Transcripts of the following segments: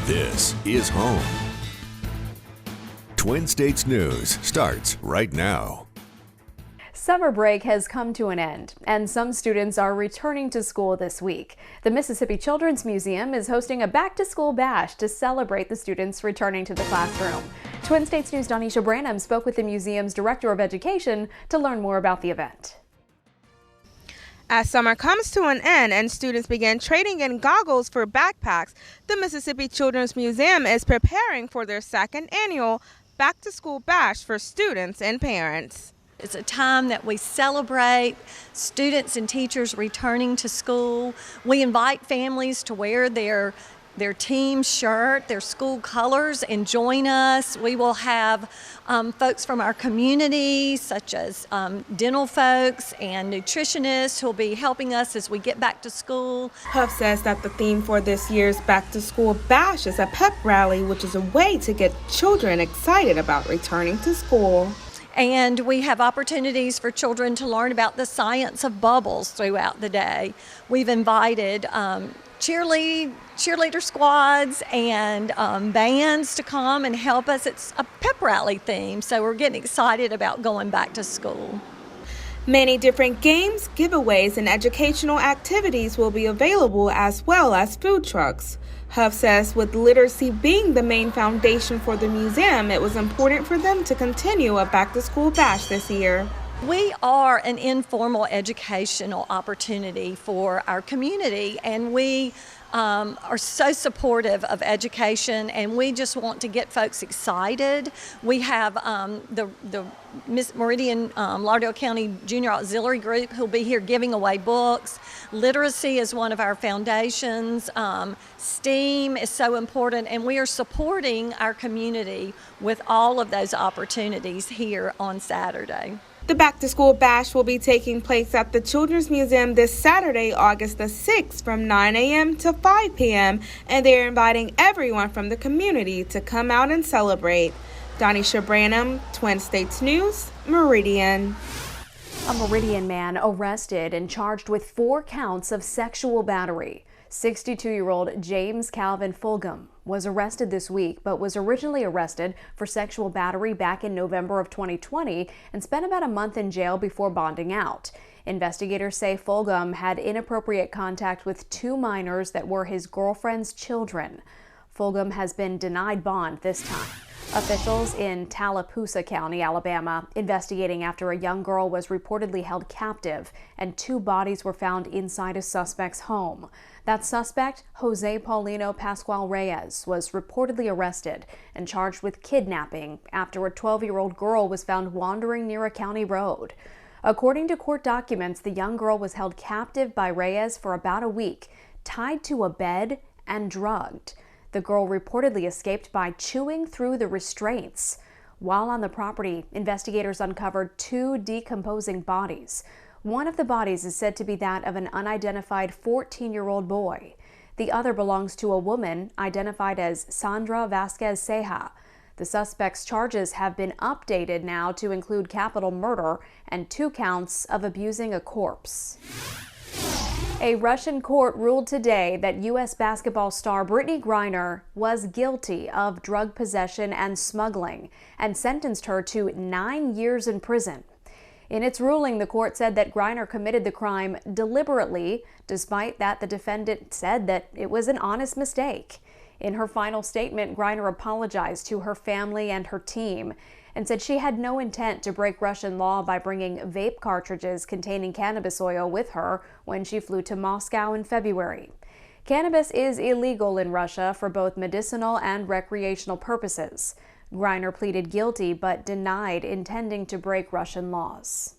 This is home. Twin States News starts right now. Summer break has come to an end, and some students are returning to school this week. The Mississippi Children's Museum is hosting a back-to-school bash to celebrate the students returning to the classroom. Twin States News' Donisha Branham spoke with the museum's Director of Education to learn more about the event. As summer comes to an end and students begin trading in goggles for backpacks, the Mississippi Children's Museum is preparing for their second annual back-to-school bash for students and parents. It's a time that we celebrate students and teachers returning to school. We invite families to wear their team shirt, their school colors, and join us. We will have folks from our community, such as dental folks and nutritionists, who will be helping us as we get back to school. Huff says that the theme for this year's back-to-school bash is a pep rally, which is a way to get children excited about returning to school. And we have opportunities for children to learn about the science of bubbles throughout the day. We've invited cheerleader squads and bands to come and help us. It's a pep rally theme, so we're getting excited about going back to school. Many different games, giveaways, and educational activities will be available, as well as food trucks. Huff says with literacy being the main foundation for the museum, it was important for them to continue a back-to-school bash this year. We are an informal educational opportunity for our community, and we are so supportive of education, and we just want to get folks excited. We have the Miss Meridian Lauderdale County Junior Auxiliary Group who'll be here giving away books. Literacy is one of our foundations. STEAM is so important, and we are supporting our community with all of those opportunities here on Saturday. The back-to-school bash will be taking place at the Children's Museum this Saturday, August the 6th from 9 a.m. to 5 p.m., and they're inviting everyone from the community to come out and celebrate. Donisha Branham, Twin States News, Meridian. A Meridian man arrested and charged with 4 counts of sexual battery. 62-year-old James Calvin Fulgham was arrested this week, but was originally arrested for sexual battery back in November of 2020 and spent about a month in jail before bonding out. Investigators say Fulgham had inappropriate contact with 2 minors that were his girlfriend's children. Fulgham has been denied bond this time. Officials in Tallapoosa County, Alabama, investigating after a young girl was reportedly held captive and 2 bodies were found inside a suspect's home. That suspect, Jose Paulino Pascual Reyes, was reportedly arrested and charged with kidnapping after a 12-year-old girl was found wandering near a county road. According to court documents, the young girl was held captive by Reyes for about a week, tied to a bed and drugged. The girl reportedly escaped by chewing through the restraints. While on the property, investigators uncovered 2 decomposing bodies. One of the bodies is said to be that of an unidentified 14-year-old boy. The other belongs to a woman identified as Sandra Vasquez Ceja. The suspect's charges have been updated now to include capital murder and 2 counts of abusing a corpse. A Russian court ruled today that U.S. basketball star Brittney Griner was guilty of drug possession and smuggling and sentenced her to 9 years in prison. In its ruling, the court said that Griner committed the crime deliberately, despite that the defendant said that it was an honest mistake. In her final statement, Griner apologized to her family and her team and said she had no intent to break Russian law by bringing vape cartridges containing cannabis oil with her when she flew to Moscow in February. Cannabis is illegal in Russia for both medicinal and recreational purposes. Griner pleaded guilty but denied intending to break Russian laws.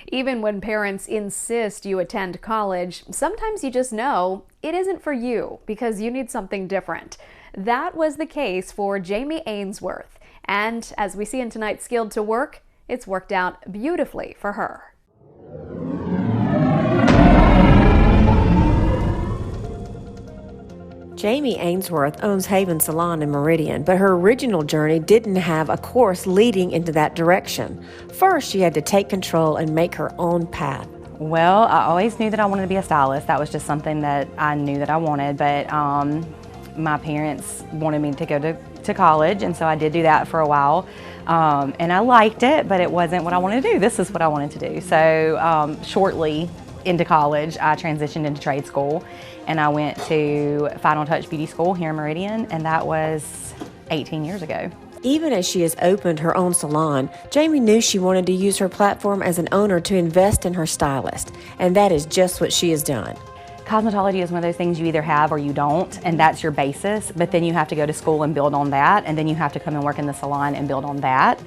Even when parents insist you attend college, sometimes you just know it isn't for you because you need something different. That was the case for Jamie Ainsworth. And as we see in tonight's Skilled to Work, it's worked out beautifully for her. Jamie Ainsworth owns Haven Salon in Meridian, but her original journey didn't have a course leading into that direction. First, she had to take control and make her own path. Well, I always knew that I wanted to be a stylist. That was just something that I knew that I wanted, but my parents wanted me to go to college, and so I did do that for a while. And I liked it, but it wasn't what I wanted to do. This is what I wanted to do. So shortly into college, I transitioned into trade school, and I went to Final Touch Beauty School here in Meridian, and that was 18 years ago. Even as she has opened her own salon, Jamie knew she wanted to use her platform as an owner to invest in her stylist, and that is just what she has done. Cosmetology is one of those things you either have or you don't, and that's your basis, but then you have to go to school and build on that, and then you have to come and work in the salon and build on that.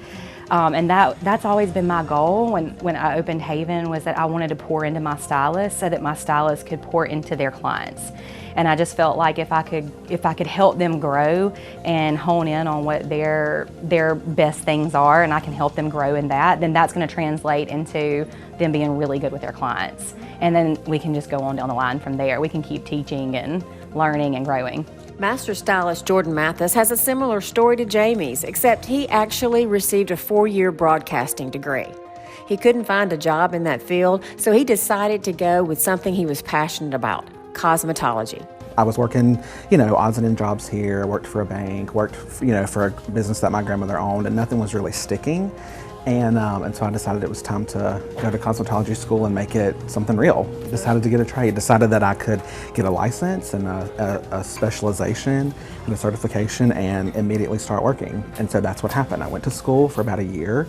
And that's always been my goal when I opened Haven, was that I wanted to pour into my stylists so that my stylists could pour into their clients. And I just felt like if I could help them grow and hone in on what their best things are, and I can help them grow in that, then that's going to translate into them being really good with their clients. And then we can just go on down the line from there. We can keep teaching and learning and growing. Master stylist Jordan Mathis has a similar story to Jamie's, except he actually received a 4-year broadcasting degree. He couldn't find a job in that field, so he decided to go with something he was passionate about: cosmetology. I was working, odds and end jobs here, worked for a bank, worked, for a business that my grandmother owned, and nothing was really sticking. And so I decided it was time to go to cosmetology school and make it something real. Decided to get a trade, decided that I could get a license and a specialization and a certification and immediately start working. And so that's what happened. I went to school for about a year.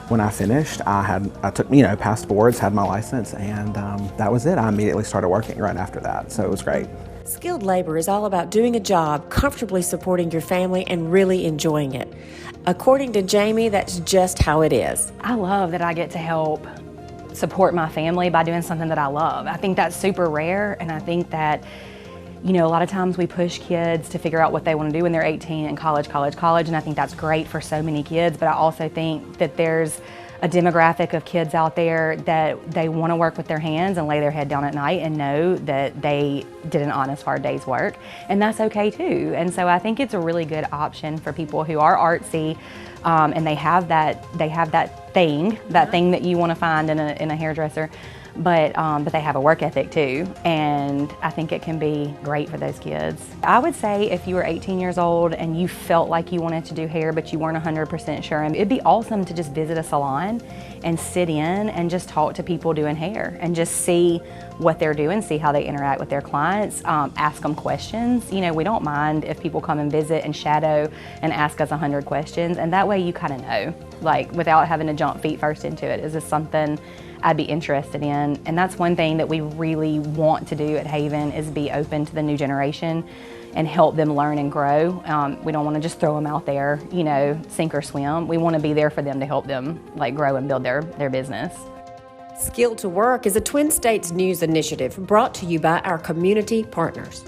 When I finished, I took, passed boards, had my license, and that was it. I immediately started working right after that, so it was great. Skilled labor is all about doing a job, comfortably supporting your family, and really enjoying it. According to Jamie, that's just how it is. I love that I get to help support my family by doing something that I love. I think that's super rare, and I think that, a lot of times we push kids to figure out what they want to do when they're 18 and college, and I think that's great for so many kids, but I also think that there's a demographic of kids out there that they want to work with their hands and lay their head down at night and know that they did an honest, hard day's work, and that's okay too. And so I think it's a really good option for people who are artsy, and they have that thing that you want to find in a hairdresser, but they have a work ethic too, and I think it can be great for those kids. I would say if you were 18 years old and you felt like you wanted to do hair but you weren't 100% sure, it'd be awesome to just visit a salon and sit in and just talk to people doing hair and just see what they're doing, see how they interact with their clients, ask them questions. We don't mind if people come and visit and shadow and ask us 100 questions, and that way you kind of know, like, without having to jump feet first into it. Is this something I'd be interested in? And that's one thing that we really want to do at Haven, is be open to the new generation and help them learn and grow. We don't want to just throw them out there, sink or swim. We want to be there for them to help them grow and build their business. Skilled to Work is a Twin States news initiative brought to you by our community partners.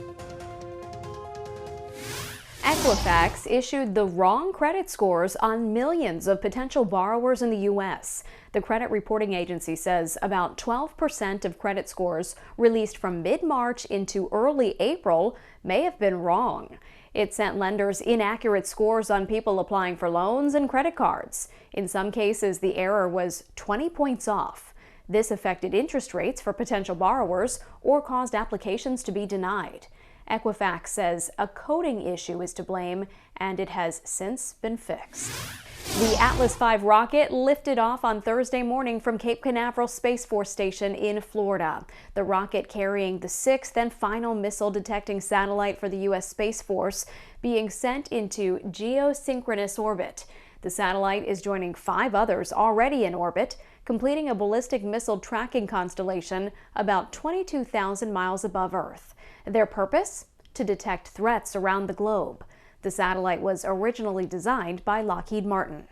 Equifax issued the wrong credit scores on millions of potential borrowers in the U.S. The credit reporting agency says about 12% of credit scores released from mid-March into early April may have been wrong. It sent lenders inaccurate scores on people applying for loans and credit cards. In some cases, the error was 20 points off. This affected interest rates for potential borrowers or caused applications to be denied. Equifax says a coding issue is to blame, and it has since been fixed. The Atlas V rocket lifted off on Thursday morning from Cape Canaveral Space Force Station in Florida. The rocket carrying the 6th and final missile-detecting satellite for the U.S. Space Force being sent into geosynchronous orbit. The satellite is joining 5 others already in orbit, completing a ballistic missile tracking constellation about 22,000 miles above Earth. Their purpose? To detect threats around the globe. The satellite was originally designed by Lockheed Martin.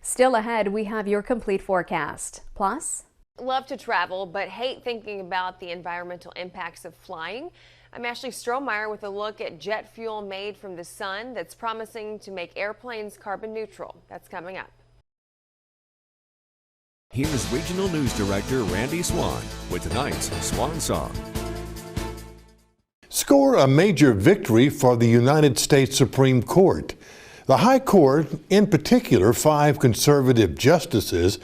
Still ahead, we have your complete forecast. Plus, love to travel, but hate thinking about the environmental impacts of flying. I'm Ashley Strohmeyer with a look at jet fuel made from the sun that's promising to make airplanes carbon neutral. That's coming up. Here's Regional News Director Randy Swan with tonight's Swan Song. Score a major victory for the United States Supreme Court. The High Court, in particular 5 conservative justices,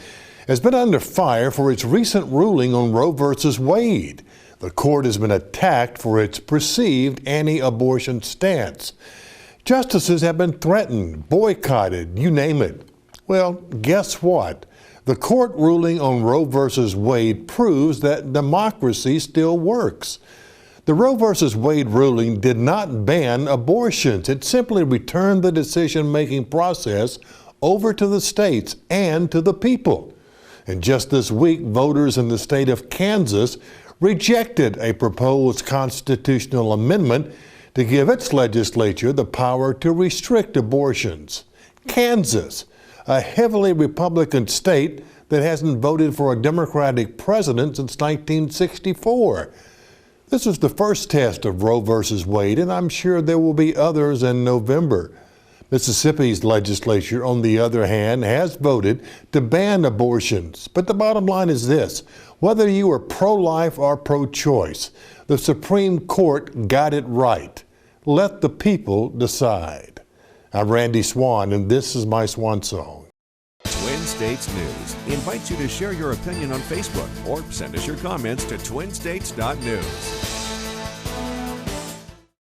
has been under fire for its recent ruling on Roe v. Wade. The court has been attacked for its perceived anti-abortion stance. Justices have been threatened, boycotted, you name it. Well, guess what? The court ruling on Roe v. Wade proves that democracy still works. The Roe v. Wade ruling did not ban abortions. It simply returned the decision-making process over to the states and to the people. And just this week, voters in the state of Kansas rejected a proposed constitutional amendment to give its legislature the power to restrict abortions. Kansas, a heavily Republican state that hasn't voted for a Democratic president since 1964. This is the first test of Roe v. Wade, and I'm sure there will be others in November. Mississippi's legislature, on the other hand, has voted to ban abortions. But the bottom line is this: whether you are pro-life or pro-choice, the Supreme Court got it right. Let the people decide. I'm Randy Swan, and this is my Swan Song. Twin States News invites you to share your opinion on Facebook or send us your comments to twinstates.news.